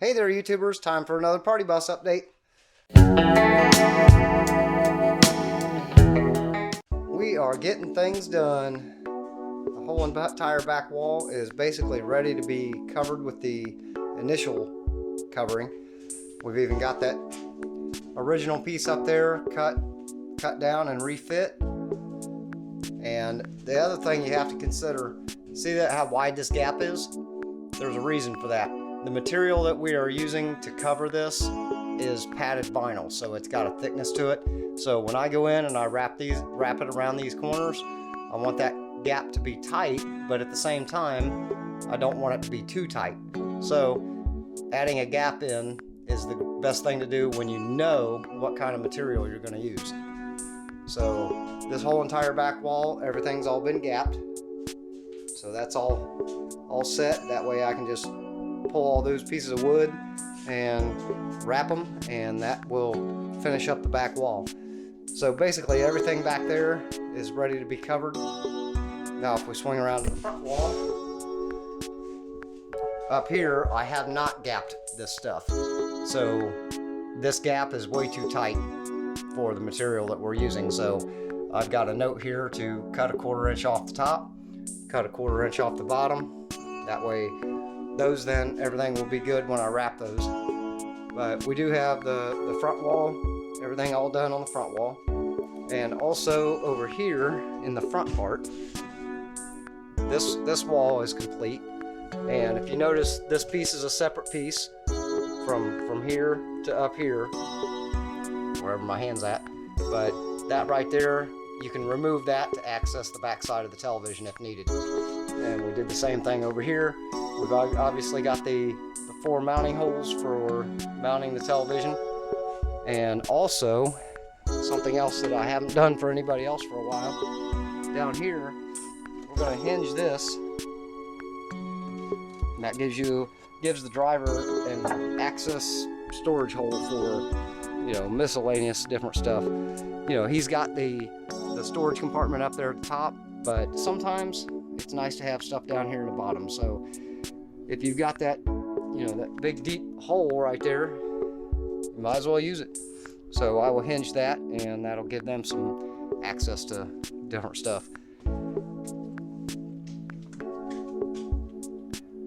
Hey there, YouTubers. Time for another party bus update. We are getting things done. The whole entire back wall is basically ready to be covered with the initial covering. We've even got that original piece up there cut down and refit. And the other thing you have to consider, see that how wide this gap is? There's a reason for that. The material that we are using to cover this is padded vinyl, so it's got a thickness to it. So when I go in and I wrap it around these corners, I want that gap to be tight, but at the same time, I don't want it to be too tight. So adding a gap in is the best thing to do when you know what kind of material you're going to use. So this whole entire back wall, everything's all been gapped. So that's all set. That way I can just pull all those pieces of wood and wrap them, and that will finish up the back wall. So basically everything back there is ready to be covered. Now if we swing around to the front wall, up here I have not gapped this stuff. So this gap is way too tight for the material that we're using. So I've got a note here to cut a 1/4 inch off the top, cut a 1/4 inch off the bottom. That way then everything will be good when I wrap those. But we do have the front wall, everything all done on the front wall. And also over here in the front part, this wall is complete. And if you notice, this piece is a separate piece from here to up here, wherever my hand's at. But that right there, you can remove that to access the back side of the television if needed. And we did the same thing over here. We've obviously got the 4 mounting holes for mounting the television. And also, something else that I haven't done for anybody else for a while, down here, we're going to hinge this. And that gives the driver an access storage hole for, miscellaneous different stuff. He's got the storage compartment up there at the top, but sometimes it's nice to have stuff down here in the bottom. So if you've got that, that big deep hole right there, you might as well use it. So I will hinge that, and that'll give them some access to different stuff.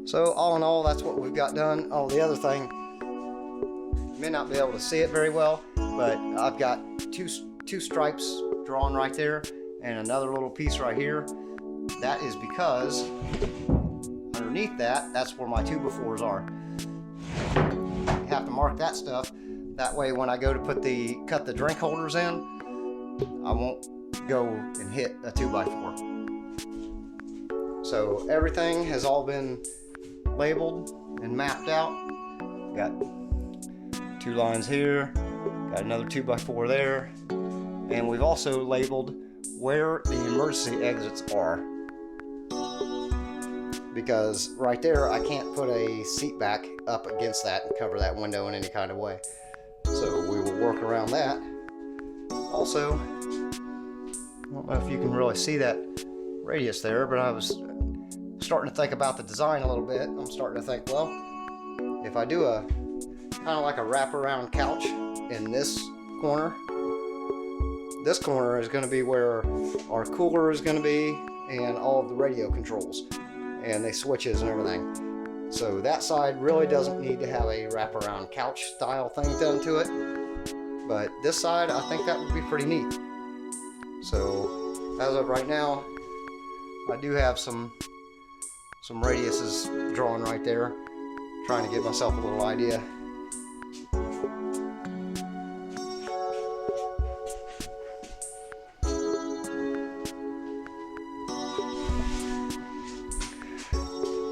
So all in all, that's what we've got done. Oh, the other thing, you may not be able to see it very well, but I've got two stripes drawn right there and another little piece right here. That is because underneath that's where my 2x4s are. You have to mark that stuff. That way when I go to cut the drink holders in, I won't go and hit a 2x4. So everything has all been labeled and mapped out. Got 2 lines here, got another 2x4 there, and we've also labeled where the emergency exits are. Because right there, I can't put a seat back up against that and cover that window in any kind of way. So we will work around that. Also, I don't know if you can really see that radius there, but I was starting to think about the design a little bit. I'm starting to think, well, if I do a kind of like a wraparound couch in this corner is going to be where our cooler is going to be, and all of the radio controls and the switches and everything. So that side really doesn't need to have a wraparound couch style thing done to it, but this side, I think that would be pretty neat. So as of right now, I do have some radiuses drawn right there, trying to give myself a little idea.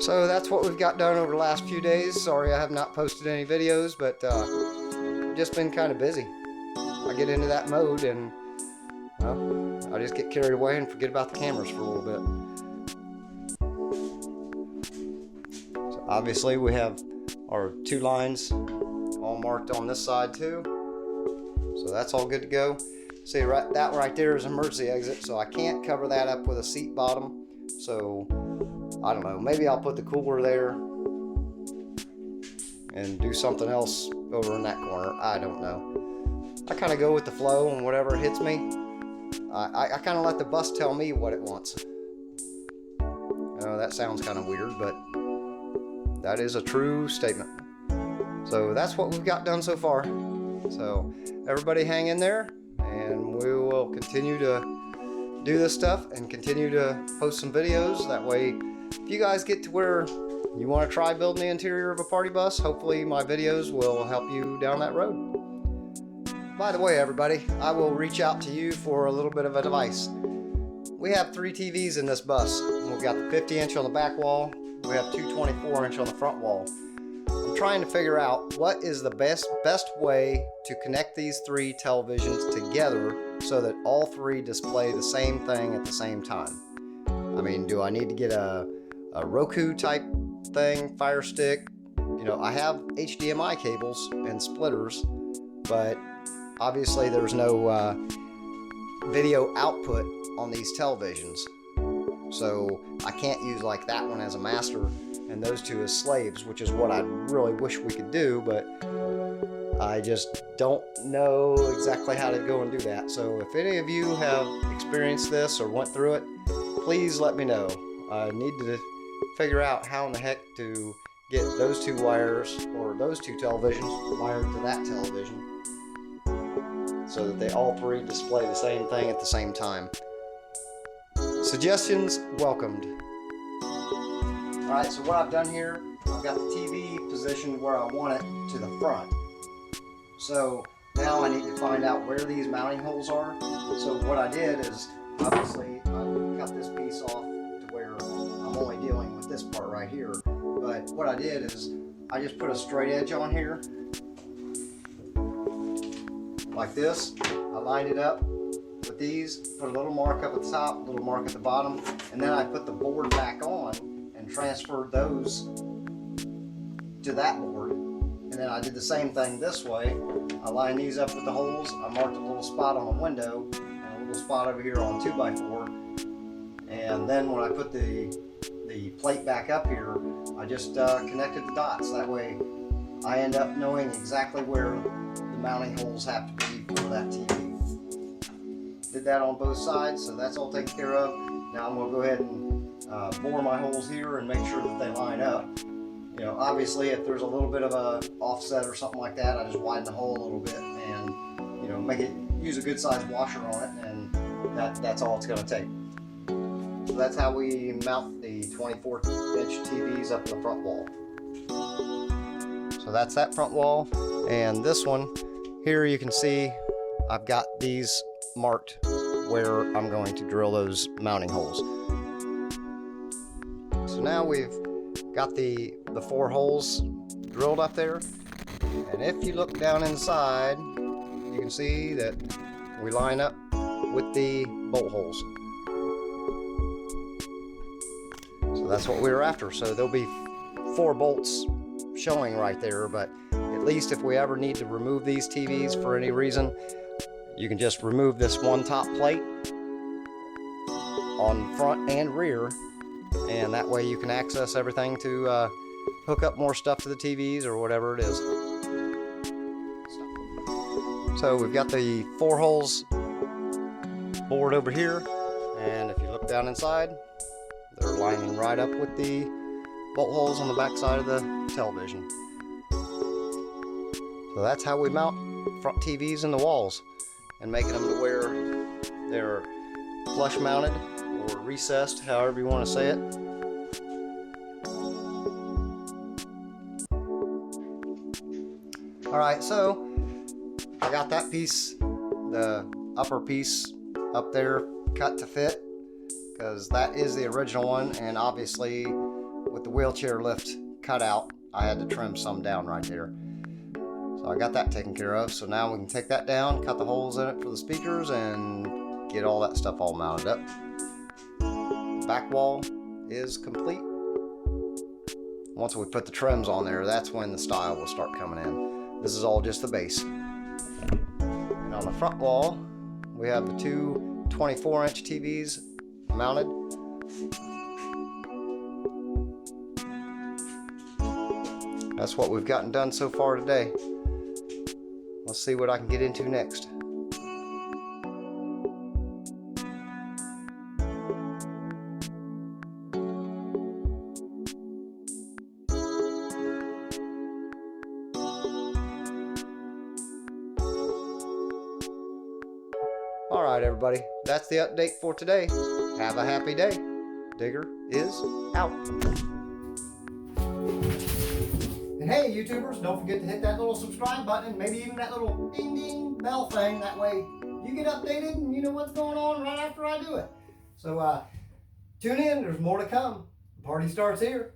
So that's what we've got done over the last few days. Sorry I have not posted any videos, but just been kind of busy. I get into that mode and I just get carried away and forget about the cameras for a little bit. So obviously we have our 2 lines all marked on this side too. So that's all good to go. See, that right there is emergency exit, so I can't cover that up with a seat bottom. So I don't know, maybe I'll put the cooler there and do something else over in that corner. I don't know. I kind of go with the flow, and whatever hits me, I kind of let the bus tell me what it wants. I know that sounds kind of weird, but that is a true statement. So that's what we've got done so far. So everybody hang in there, and we will continue to do this stuff and continue to post some videos. That way, if you guys get to where you want to try building the interior of a party bus, hopefully my videos will help you down that road. By the way, everybody, I will reach out to you for a little bit of advice. We have 3 TVs in this bus. We've got the 50-inch on the back wall. We have 2 24-inch on the front wall. I'm trying to figure out what is the best way to connect these 3 televisions together so that all 3 display the same thing at the same time. I mean, do I need to get a Roku type thing, Fire Stick? You know, I have HDMI cables and splitters, but obviously there's no video output on these televisions. So I can't use like that one as a master and those 2 as slaves, which is what I really wish we could do, but I just don't know exactly how to go and do that. So if any of you have experienced this or went through it, please let me know. I need to figure out how in the heck to get those 2 wires or those 2 televisions wired to that television so that they all 3 display the same thing at the same time. Suggestions welcomed. Alright, so what I've done here, I've got the TV positioned where I want it to the front. So now I need to find out where these mounting holes are. So what I did is, obviously, I cut this piece off to where I'm only dealing with this part right here. But what I did is, I just put a straight edge on here, like this. I lined it up with these, put a little mark up at the top, a little mark at the bottom, and then I put the board back on and transferred those to that board. And then I did the same thing this way. I lined these up with the holes. I marked a little spot on the window and a little spot over here on 2x4. And then when I put the plate back up here, I just connected the dots. That way I end up knowing exactly where the mounting holes have to be for that TV. Did that on both sides, so that's all taken care of. Now I'm going to go ahead and bore my holes here and make sure that they line up. You know, obviously if there's a little bit of a offset or something like that, I just widen the hole a little bit and, you know, use a good sized washer on it, and that's all it's going to take. So that's how we mount the 24-inch TVs up in the front wall. So that's that front wall, and this one here you can see I've got these marked where I'm going to drill those mounting holes. So now we've got the 4 holes drilled up there, and if you look down inside you can see that we line up with the bolt holes. So that's what we were after. So there'll be 4 bolts showing right there, but at least if we ever need to remove these TVs for any reason, you can just remove this one top plate on front and rear, and that way you can access everything to hook up more stuff to the TVs or whatever it is. So we've got the 4 holes bored over here, and if you look down inside, they're lining right up with the bolt holes on the back side of the television. So that's how we mount front TVs in the walls, and making them to where they're flush mounted or recessed, however you want to say it. Alright, so I got that piece, the upper piece up there, cut to fit, because that is the original one, and obviously with the wheelchair lift cut out, I had to trim some down right there. So I got that taken care of. So now we can take that down, cut the holes in it for the speakers, and get all that stuff all mounted up. Back wall is complete. Once we put the trims on there, that's when the style will start coming in. This is all just the base. And on the front wall, we have the 2 24-inch TVs mounted. That's what we've gotten done so far today. Let's see what I can get into next. All right, everybody, that's the update for today. Have a happy day. Digger is out. And hey, YouTubers, don't forget to hit that little subscribe button, maybe even that little ding ding bell thing. That way you get updated and you know what's going on right after I do it. So tune in, there's more to come. The party starts here.